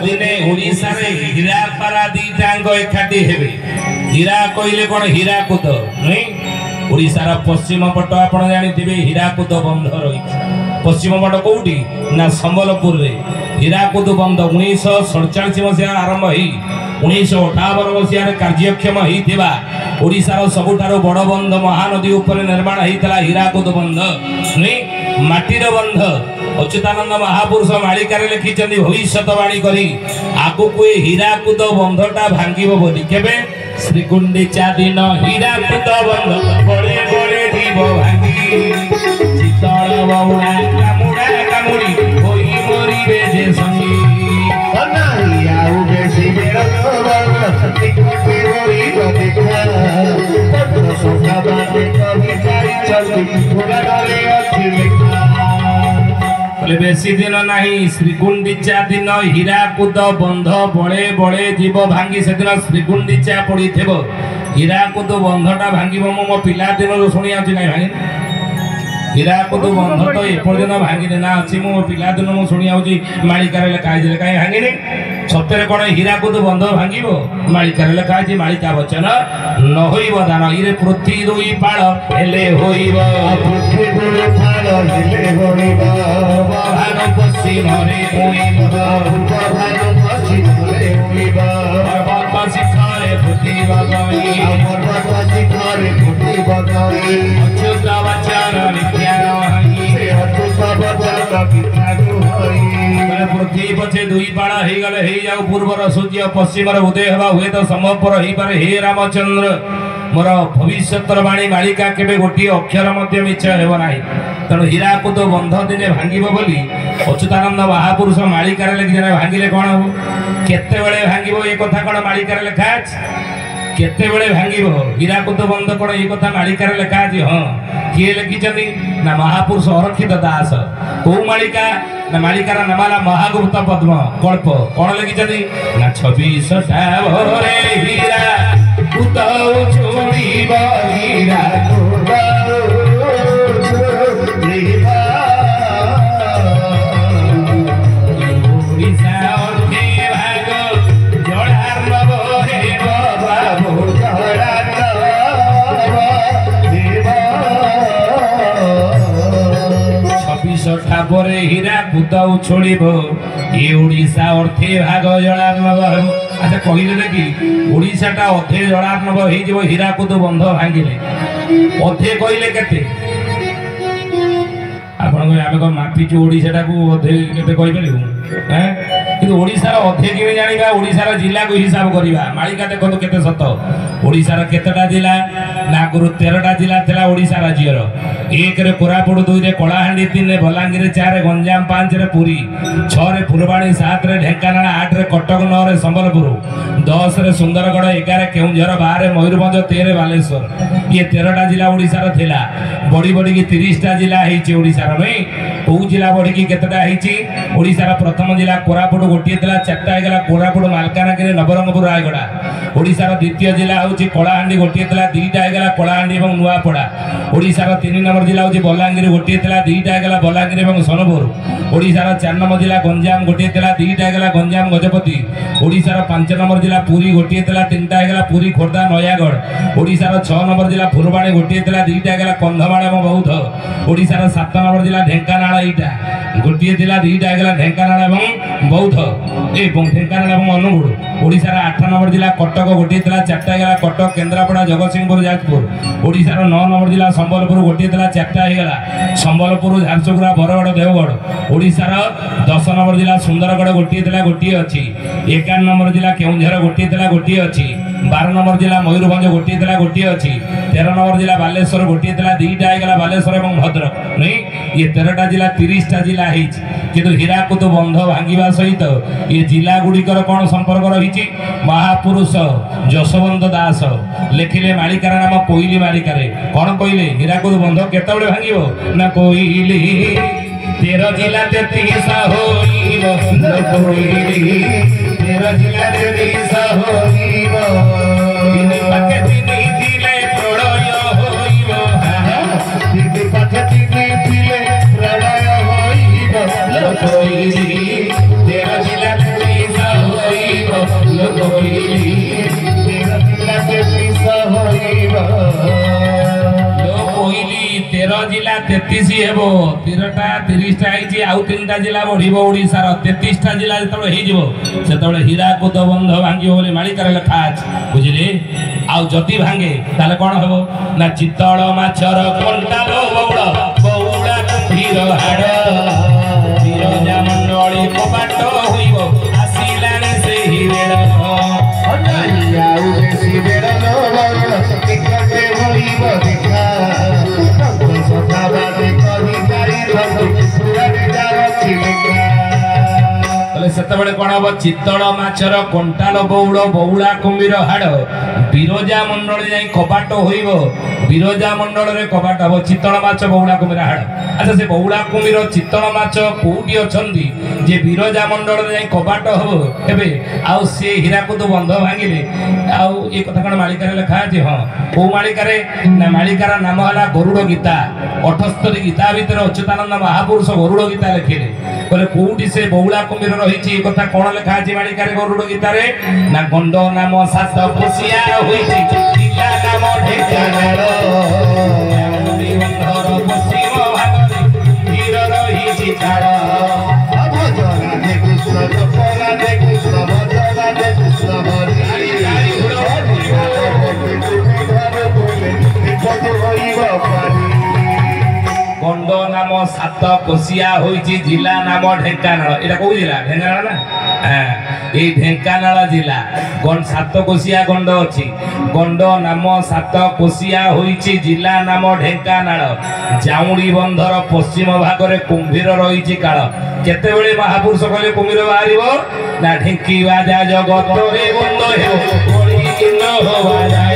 दिने ओडिशा रे हीरा पारा दीटांग एकाठी हेबे हीरा कहले कोन हीराकुद नहीं ओडिशा रा पश्चिम पट आपण जानिथिबे हीराकुद बंध रही पश्चिम पट कोउटी ना संबलपुर रे हीराकुद बंध 1947 मसिया आरंभ होई 1958 मसिया रे कार्यक्षम होईथिबा ओडिशा रो सबुठारो बड़ बंध महानदी ऊपर निर्माण होईतला हीराकुद बंध नहीं माटीर बंध अच्युतानंद महापुरुष मालिकार लिखिं भविष्यवाणी करी आगु को हीराकुद बंधटा भांगिब बोली केबे श्रीकुंडिचा दिन हीराकुद बंध बड़े बड़े जीव भांगी शीतल बउला कामुड़ा कामुड़ी होई मरिबे जे संगी अनाई आउ बेसी बेर श्रीकुंडी होई देखा पत्र सोखा बाटे कवि चारि चलती पूरा डरे अछि लिखा बेसी दिन नहीं श्रीकुंडिचा दिन हीराकुद बंध बड़े बड़े जीव भांगी से दिन श्रीकुंडिचा पड़ी थे हीराकुद बंधटा भांग मो पिला दिन शुणी आज ना भांगी हीराकुद बंध तो एपर्यंत भांगी ना अच्छी मो पिला दिन मुझे शुणी आऊँ मालिकार लिखाई कहीं भांगी सत्य कौन हीराकुद बंध भांग मालिकार लिखाई मालिका वचन न होइब दान इरे पृथ्वी दुई पाड़ हेले होइब पृथ्वी दुई पाड़ हेले होइब भाग पश्चिम रे होइब भाग पश्चिम रे होइब पर्वत शिखरे फुटी बगई पर्वत शिखरे फुटी बगई अच्युत वचन नित्यान हई अच्युत वचन नित्यान हई पृथ्वी पछे दुई पाड़ हे गले हे जाऊ पूर्वर सूर्य पश्चिम उदय हवा हुए तो संभवपर हो पारे हे रामचंद्र मोर भविष्यतर वाणी मालिका केबे गोटी अक्षर मध्य मिछ हेब नाही तेणु हीराकुद बंध दिने भांगिब बोली अच्युतानंद महापुरुष मालिकार लिखिले भांगिले कोन हो केते बेले भांगिब ए कथा कोन मालिकार लिखा केते बेले भांगिब हीराकुद बंध कोन ए कथा मालिकार लिखा अछि हां किए लिखिछथि ना महापुरुष अरक्षित दास को मालिका ना मालिकार नामाला महागुप्त पद्म कल्प कौन लिखिछथि ना 26 टा भरे हीरा उताउ छोड़ीब हीरा ठापरे हीराकुद छोड़ब ये ओडिशा अर्थे भाग जड़ार्णव अच्छा कहले कि ओडिशाटा अधे जड़ार्णव हो हीराकुद बंध भांगिले अधे कहले केते आपण आम मापिचु ओडिशाटा को अधे केते कहि परिबु कि ओडिशार अधे कि जानिबा ओडिशार जिला को हिसाब करिबा मालिका देखो केते सत ओडिशार केतेटा जिला ना गुरु 13टा जिला थिला ओडिशा राज्यर 1 रे कोरापुट 2 रे कलाहांडी 3 रे बलांगीर 4 रे गंजाम 5 रे पुरी 6 रे फुलबाणी 7 रे ढेंकानाल 8 रे कटक 9 रे संबलपुर 10 रे सुंदरगढ़ 11 केउंझर 12 रे मयूरभंज 13 बालेश्वर ये 13टा जिला ओडिशार थिला बड़ी बड़ी की 30टा जिला हेची ओडिशार नहीं को जिला बड़ी की केतेटा हेची ओडिशार प्रथम जिला कोरापुट गोटिए थिला 4टा हेगला कोरापुट मालकानगिरी नवरंगपुर रायगड़ा ओडिशार द्वितीय जिला होची कलाहांडी गोटिए थिला 2टा हेगला कलाहांडी एवं नुआपड़ा ओडिशार 3 नंबर जिला होची बलांगीर गोटिए थिला 2टा हेगला बलांगीर एवं सोनपुर ओडिशार 4 नंबर जिला गंजाम गोटिए थिला 2टा हेगला गंजाम गजपति ओडिशार 5 नंबर जिला पुरी गोटिए थिला 3टा हेगला पुरी खोर्धा नयागढ़ ओडिशार 6 नंबर जिला फुलबाणी गोटिए थिला 2टा हेगला कंधमाल एवं बौद्ध ओडिशार 7 नंबर जिला ढेंकानाल एटा गोटिए थिला 2टा हेगला ढेंकानाल एवं बौद्ध एवं ढेंकानाल एवं अनुगुड़ ओडिशार 8 नंबर जिला कटक गोटिए थिला 4टा हेगला कटक केन्द्रापड़ा जगतसिंहपुर जाजपुर ओडिशार 9 नंबर जिला संबलपुर गोटिए थिला 4टा हेगला संबलपुर झारसुगुड़ा बरगड़ देवगढ़ ओडिशार 10 नंबर जिला सुंदरगढ़ गोटिए थिला गोटिए अछि 11 नंबर जिला केउंझर गोटिए थिला गोटिए अछि 12 नंबर जिला मयूरभंज गोटिए थिला गोटिए अछि 13 नंबर जिला बालेश्वर गोटिए थिला 2टा हेगला बालेश्वर एवं भद्रक नहीं ये 13टा जिला 30टा जिला हेछि किंतु हीराकुद बंध भांगिबा सहित ये जिला गुड़िकर कौन संपर्क रही महापुरुष जशवंत दास लिखिले मालिकार नाम कोइली मालिकारे कौन कहले हीराकुद बंध केतबेले भांगिबो ना कोइली 13 जिला 33 होइबो ना कोइली 13 जिला 33 होइबो इन पाके तिनी दिले प्रलय होइबो इन पाके तिनी दिले प्रलय होइबो जिला 33 हेबो 13टा 30टा आइछि आउ 3टा जिला बढ़िबो ओडिसा रो 33टा जिला जतबे हे जिवो सेतबे हीराकुद बंध भांगियो बोली मालिकार लेखा अछि बुझिले आउ जति भांगे ताले कोन हेबो ना चितळ माछर कंटालो बौड़ा बौड़ा कुंभीर हाड़ बिरजा मंडली कपाट होइबो आसिलाने सेहि बेळ आउ बेसी बेळ नो टिकटे होइबो देखा सदाबादे कहि तारी धसु पुराने जारो चिलिका सेतबे कौन हम चितल माछर कंटाल बौड़ बौड़ा कुंभीर हाड़ बिरजा मंडल जाई कपाट होइब बिरजा मंडल रे कपाट हम चितल माछ बौड़ा कुंभीर हाड़ अच्छा से बौड़ा कुंभीर चितल माछ कोउटी अछंदी जे बिरजा मंडल रे जाई कपाट हो एबे आउ से हीराकुद बंध भांगिले आउ ए कथा कोन मालिकार लेखा जे हां को मालिकार ना मालिकार नाम हला गरुड़ गीता 78 गीता भीतर अच्युतानंद महापुरुष गरुड़ गीता लिखिले बोले कोउटी से बौड़ा कुंभीर रहिछि कथा कोन लेखा अछि मालिकार गरुड़ गीता रे ना गंड नाम सात पोसिया होइछि जिला नाम ढेकानाळ बंधर पश्चिम भागरे हीर रहिछि छाड़ भजना दे कृष्ण जपना दे कृष्ण भजना दे कृष्ण हरि गंड नाम सात कोसिया होइछि जिला नाम ढेकानाळ एटा कोइ जिला ढेकानाळ ना हां ए ढेकानाळ जिला गण सात कोसिया गंड अछि गंड नाम सात कोसिया होइछि जिला नाम ढेकानाळ जाउडी बंधर पश्चिम भागरे कुंभीर रहिछि काळ केतेबेले महापुरुष कहले कुंभीर बाहरिबो ना ढेकी बाजा जगत रे बंद हेबो गोळी न होवा